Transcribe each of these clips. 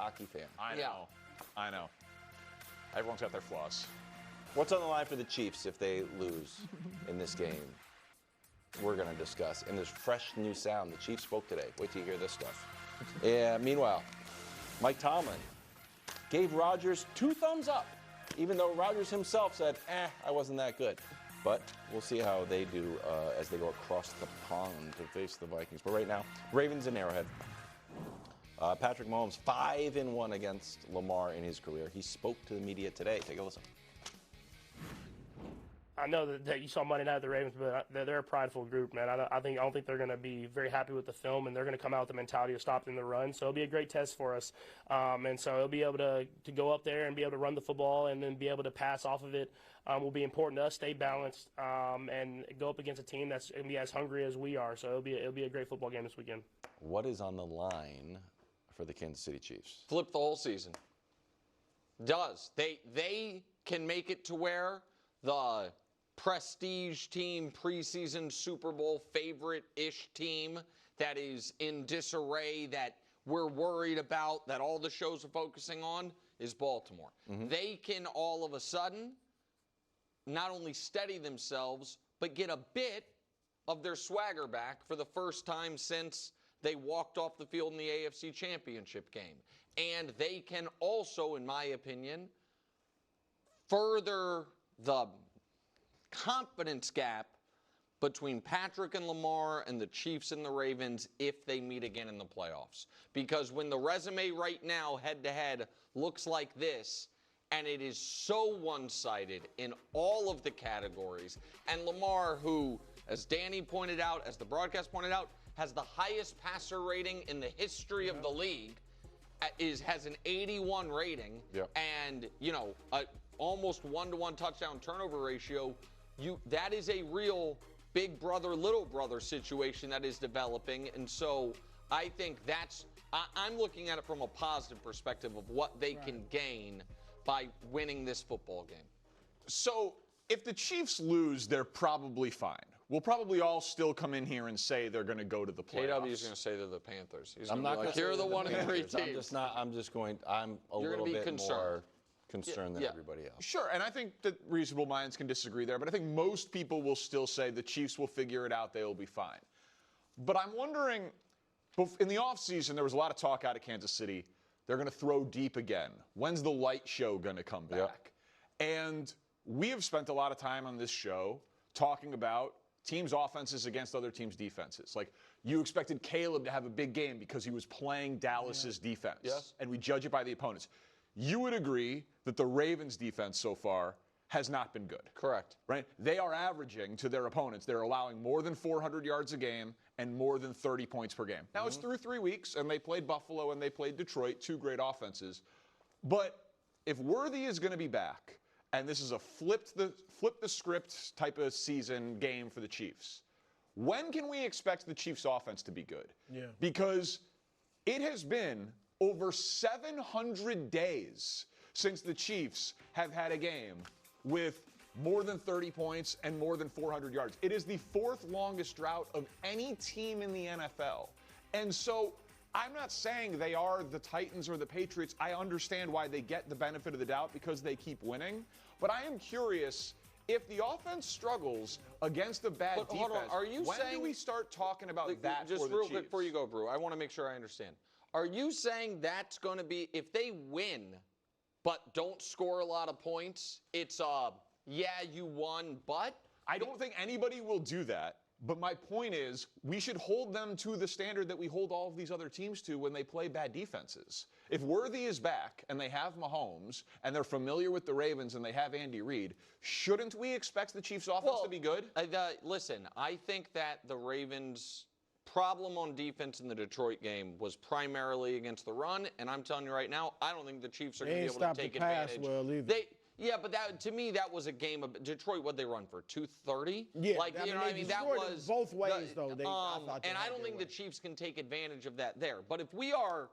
hockey fan. I know. I know. Everyone's got their flaws. What's on the line for the Chiefs if they lose in this game? We're going to discuss. And there's fresh new sound. The Chiefs spoke today. Wait till you hear this stuff. Yeah. Meanwhile, Mike Tomlin gave Rodgers 2 thumbs up, even though Rodgers himself said, I wasn't that good. But we'll see how they do as they go across the pond to face the Vikings. But right now, Ravens and Arrowhead. Patrick Mahomes, 5-1 against Lamar in his career. He spoke to the media today. Take a listen. I know that you saw Monday night at the Ravens, but they're a prideful group, man. I don't think they're going to be very happy with the film, and they're going to come out with the mentality of stopping the run. So it'll be a great test for us. And so it'll be able to go up there and be able to run the football and then be able to pass off of it will be important to us, stay balanced, and go up against a team that's going to be as hungry as we are. So it'll be a great football game this weekend. What is on the line for the Kansas City Chiefs? Flip the whole season. They can make it to where the prestige team, preseason Super Bowl favorite-ish team that is in disarray, that we're worried about, that all the shows are focusing on, is Baltimore. Mm-hmm. They can all of a sudden not only steady themselves, but get a bit of their swagger back for the first time since they walked off the field in the AFC Championship game. And they can also, in my opinion, further the confidence gap between Patrick and Lamar and the Chiefs and the Ravens if they meet again in the playoffs. Because when the resume right now, head-to-head, looks like this, and it is so one-sided in all of the categories, and Lamar, who, as Danny pointed out, as the broadcast pointed out, has the highest passer rating in the history of the league, has an 81 rating, and, almost 1-to-1 touchdown turnover ratio, that is a real big brother, little brother situation that is developing. And so I think I'm looking at it from a positive perspective of what they can gain by winning this football game. So if the Chiefs lose, they're probably fine. We'll probably all still come in here and say they're going to go to the playoffs. KW is going to say they're the Panthers. I'm not going to say you're the 1 and 3 teams. I'm a little bit more concerned than everybody else. Sure, and I think that reasonable minds can disagree there, but I think most people will still say the Chiefs will figure it out, they will be fine. But I'm wondering, in the offseason, there was a lot of talk out of Kansas City. They're going to throw deep again. When's the light show going to come back? And we have spent a lot of time on this show talking about teams' offenses against other teams' defenses. Like, you expected Caleb to have a big game because he was playing Dallas's defense. Yes. And we judge it by the opponents. You would agree that the Ravens' defense so far has not been good. Correct. Right? They are averaging to their opponents. They're allowing more than 400 yards a game and more than 30 points per game. Now, it's through 3 weeks, and they played Buffalo and they played Detroit, 2 great offenses. But if Worthy is going to be back, and this is a flip the script type of season game for the Chiefs, when can we expect the Chiefs' offense to be good? Yeah. Because it has been over 700 days since the Chiefs have had a game with more than 30 points and more than 400 yards. It is the 4th longest drought of any team in the NFL. And so I'm not saying they are the Titans or the Patriots. I understand why they get the benefit of the doubt because they keep winning. But I am curious, if the offense struggles against a bad defense, hold on, when do we start talking about that just for the real Chiefs? quick before you go, Brew, I want to make sure I understand. Are you saying that's going to be, if they win but don't score a lot of points, it's you won, but? I don't think anybody will do that. But my point is, we should hold them to the standard that we hold all of these other teams to when they play bad defenses. If Worthy is back and they have Mahomes and they're familiar with the Ravens and they have Andy Reid, shouldn't we expect the Chiefs' offense to be good? Listen, I think that the Ravens' problem on defense in the Detroit game was primarily against the run, and I'm telling you right now, I don't think the Chiefs are going to be able to take advantage. Well either. But to me, that was a game of Detroit. What'd they run for? 230? Yeah, you know what I mean? That was both ways, though. I don't think the Chiefs can take advantage of that there. But if we are,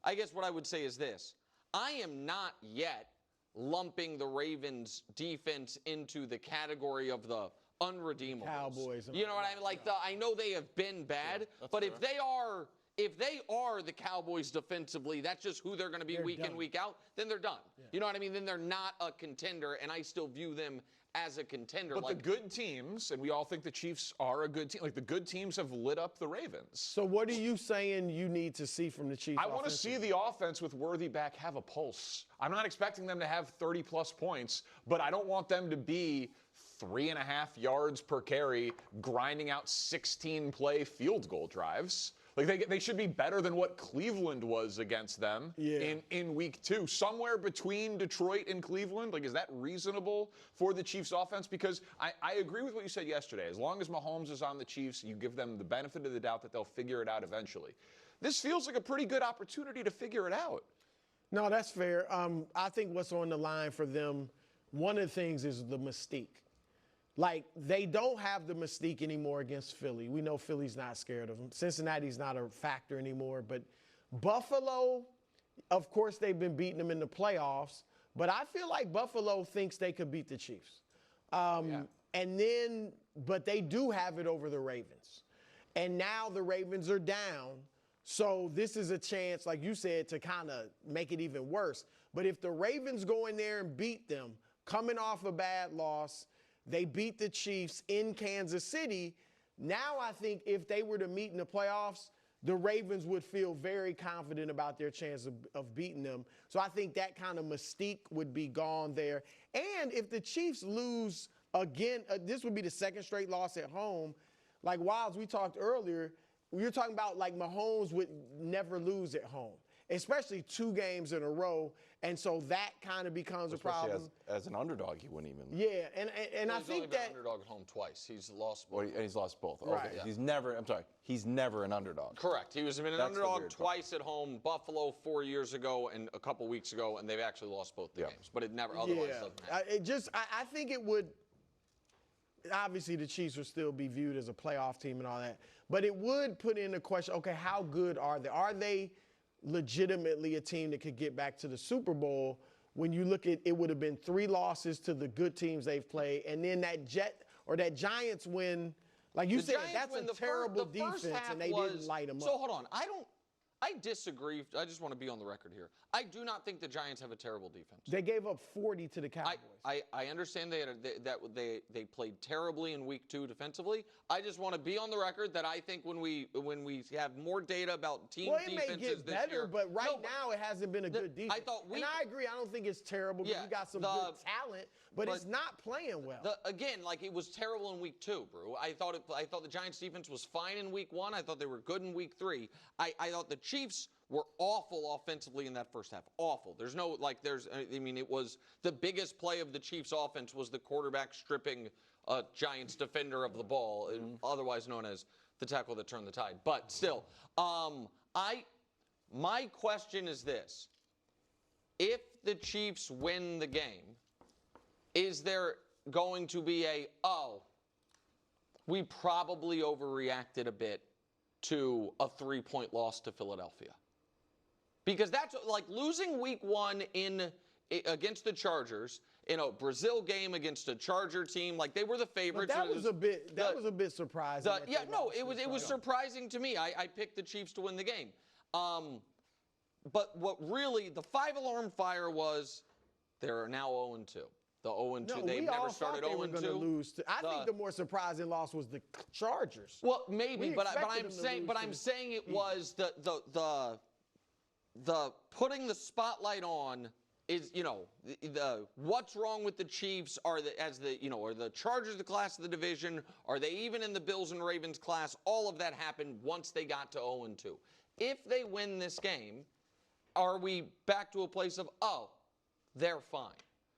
I guess what I would say is this: I am not yet lumping the Ravens' defense into the category of the unredeemables. Cowboys. You know what I mean? I know they have been bad, but if they are if they are the Cowboys defensively, that's just who they're going to be week in, week out, then they're done. Yeah. You know what I mean? Then they're not a contender, and I still view them as a contender. But the good teams, and we all think the Chiefs are a good team, like the good teams have lit up the Ravens. So what are you saying you need to see from the Chiefs? I want to see the offense with Worthy back have a pulse. I'm not expecting them to have 30-plus points, but I don't want them to be 3.5 yards per carry, grinding out 16-play field goal drives. Like they should be better than what Cleveland was against them in week 2. Somewhere between Detroit and Cleveland. Like, is that reasonable for the Chiefs offense? Because I agree with what you said yesterday. As long as Mahomes is on the Chiefs, you give them the benefit of the doubt that they'll figure it out eventually. This feels like a pretty good opportunity to figure it out. No, that's fair. I think what's on the line for them, one of the things is the mystique. Like, they don't have the mystique anymore against Philly. We know Philly's not scared of them. Cincinnati's not a factor anymore. But Buffalo, of course, they've been beating them in the playoffs. But I feel like Buffalo thinks they could beat the Chiefs. And then, but they do have it over the Ravens. And now the Ravens are down. So this is a chance, like you said, to kind of make it even worse. But if the Ravens go in there and beat them, coming off a bad loss, they beat the Chiefs in Kansas City. Now I think if they were to meet in the playoffs, the Ravens would feel very confident about their chance of beating them. So I think that kind of mystique would be gone there. And if the Chiefs lose again, this would be the second straight loss at home. Like Wilds, we talked earlier, we were talking about like Mahomes would never lose at home, especially 2 games in a row. And so that kind of becomes a problem. As an underdog, he wouldn't even. Yeah, and I think that underdog at home twice. He's lost both. Well, and he's lost both. Right. Okay. Yeah. He's never. I'm sorry. He's never an underdog. Correct. He was an underdog twice at home. Buffalo 4 years ago and a couple weeks ago, and they've actually lost both the games. But it never otherwise doesn't happen. I think it would. Obviously, the Chiefs would still be viewed as a playoff team and all that, but it would put in the question: okay, how good are they? Are they legitimately a team that could get back to the Super Bowl? When you look at it, would have been 3 losses to the good teams they've played, and then that Giants win. Like you said, that's a terrible defense, and they didn't light them up. So hold on, I disagree. I just want to be on the record here. I do not think the Giants have a terrible defense. They gave up 40 to the Cowboys. I understand they played terribly in week 2 defensively. I just want to be on the record that I think when we have more data about team defenses may get this better, year, but now it hasn't been a good defense. And I agree. I don't think it's terrible. But you got some good talent, but it's not playing well. Again, like it was terrible in week 2, Brew. I thought the Giants defense was fine in week 1. I thought they were good in week 3. I thought the Chiefs were awful offensively in that first half. Awful. There's no, it was the biggest play of the Chiefs offense was the quarterback stripping a Giants defender of the ball, otherwise known as the tackle that turned the tide. But still, my question is this. If the Chiefs win the game, is there going to be we probably overreacted a bit to a 3-point loss to Philadelphia? Because that's like losing week 1 against the Chargers in a Brazil game against a Charger team. Like they were the favorites. But that was a bit surprising. It was surprising to me. I picked the Chiefs to win the game. But what really the 5-alarm fire was, they're now 0-2. The 0-2. They've never started 0-2. I think the more surprising loss was the Chargers. Well, maybe, but I'm saying it was the putting the spotlight on is, the what's wrong with the Chiefs are the Chargers the class of the division? Are they even in the Bills and Ravens class? All of that happened once they got to 0-2. If they win this game, are we back to a place of, they're fine?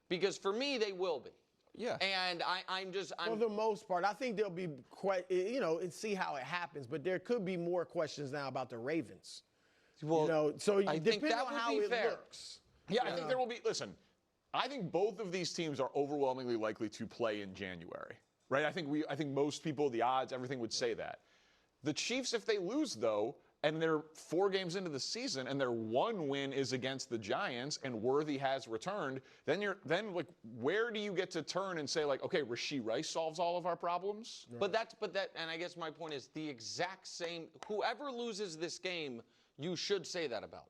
Because for me, they will be. Yeah. And I'm for the most part, I think there'll be and see how it happens. But there could be more questions now about the Ravens. Well, so I think that on how it looks. Yeah, I think there will be. Listen, I think both of these teams are overwhelmingly likely to play in January, right? I think most people, the odds, everything would say that. The Chiefs, if they lose, though, and they're 4 games into the season, and their one win is against the Giants, and Worthy has returned, then like, where do you get to turn and say, like, okay, Rashee Rice solves all of our problems? But and I guess my point is the exact same. Whoever loses this game, you should say that about.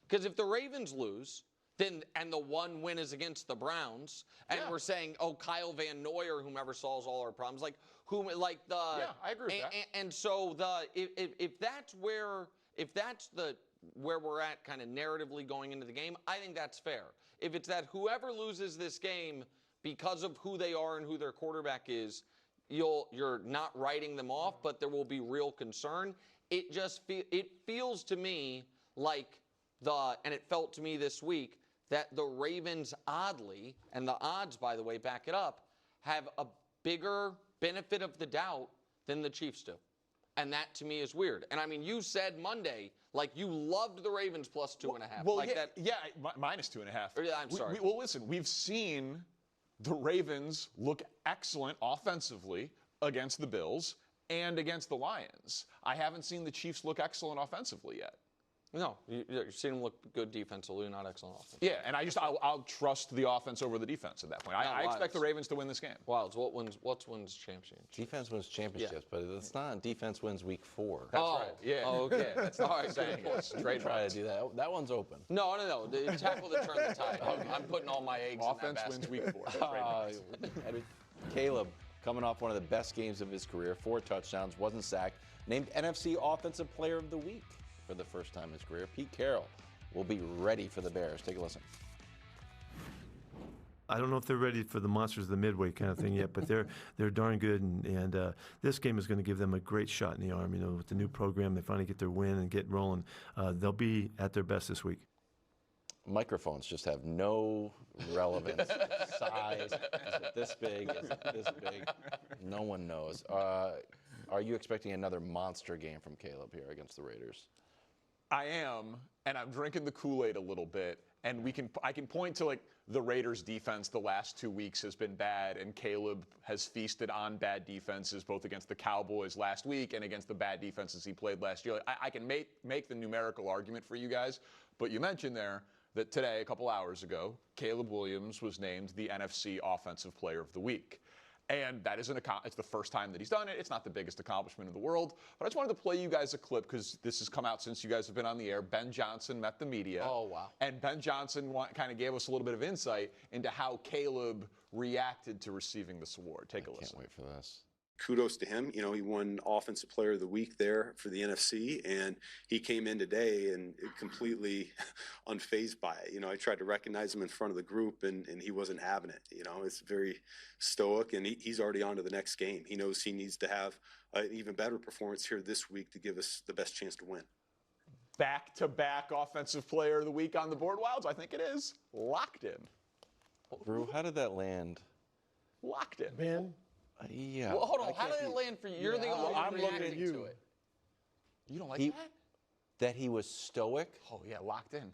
Because if the Ravens lose, and the one win is against the Browns, and we're saying, oh, Kyle Van Noy or whomever solves all our problems, I agree with that. And so if that's where we're at, kind of narratively going into the game, I think that's fair. If it's that whoever loses this game because of who they are and who their quarterback is, you're not writing them off, but there will be real concern. It feels to me like and it felt to me this week that the Ravens, oddly, and the odds, by the way, back it up, have a bigger benefit of the doubt than the Chiefs do. And that, to me, is weird. And, I mean, you said Monday, like, you loved the Ravens plus 2.5. Well, like minus 2.5. I'm sorry. Well, listen, we've seen the Ravens look excellent offensively against the Bills and against the Lions. I haven't seen the Chiefs look excellent offensively yet. No, you're seeing them look good defensively, not excellent offense. Yeah, and I'll trust the offense over the defense at that point. I expect the Ravens to win this game. Wilds, what wins championships? Defense wins championships, but it's not defense wins week 4. That's right. Yeah. Oh, okay. That's not what I'm saying. Trade Try to do that. That one's open. No. Tackle the turn the tide. I'm putting all my eggs Offense in that basket. wins week 4. Caleb, coming off one of the best games of his career, 4 touchdowns, wasn't sacked, named NFC Offensive Player of the Week for the first time in his career. Pete Carroll will be ready for the Bears. Take a listen. I don't know if they're ready for the monsters of the midway kind of thing yet, but they're darn good, and this game is going to give them a great shot in the arm. You know, with the new program, they finally get their win and get rolling. They'll be at their best this week. Microphones just have no relevance. Size, is it this big? Is it this big? No one knows. Are you expecting another monster game from Caleb here against the Raiders? I am, and I'm drinking the Kool-Aid a little bit, and I can point to, like, the Raiders' defense the last 2 weeks has been bad, and Caleb has feasted on bad defenses both against the Cowboys last week and against the bad defenses he played last year. I can make the numerical argument for you guys, but you mentioned there that today, a couple hours ago, Caleb Williams was named the NFC Offensive Player of the Week. And that it's the first time that he's done it. It's not the biggest accomplishment in the world. But I just wanted to play you guys a clip because this has come out since you guys have been on the air. Ben Johnson met the media. Oh, wow. And Ben Johnson kind of gave us a little bit of insight into how Caleb reacted to receiving this award. Take a listen. Can't wait for this. Kudos to him. You know, he won Offensive Player of the Week there for the NFC, and he came in today and completely unfazed by it. You know, I tried to recognize him in front of the group, and he wasn't having it. You know, it's very stoic, and he's already on to the next game. He knows he needs to have an even better performance here this week to give us the best chance to win. Back-to-back Offensive Player of the Week on the board, Wilds. I think it is. Locked in. Brew, how did that land? Locked in. Ben? Yeah. Well, hold on. How did it land for you? You're the only one reacting to it. You don't like that? That he was stoic? Oh, yeah, locked in.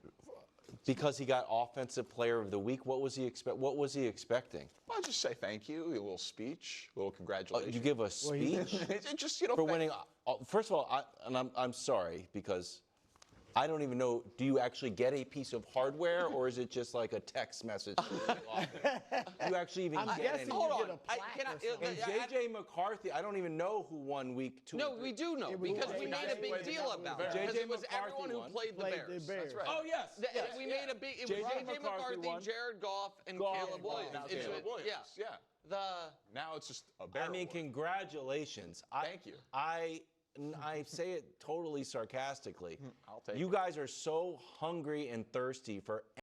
Because he got Offensive Player of the Week. What was he expecting? I'll just say thank you, a little speech, a little congratulations. You give a speech just, you know, for winning. First of all, I'm sorry because I don't even know. Do you actually get a piece of hardware, or is it just like a text message? Do you actually even get it? Hold on. And J.J. McCarthy, I don't even know who won week 2. No, we do know because we made a big deal about it. Because it was everyone who played the Bears. That's right. Oh, yes. We made a big. It was J.J. McCarthy, Jared Goff, and Caleb Williams. Caleb Williams. Yeah. Now it's just a Bear. I mean, congratulations. Thank you. I say it totally sarcastically. I'll take it. You guys are so hungry and thirsty for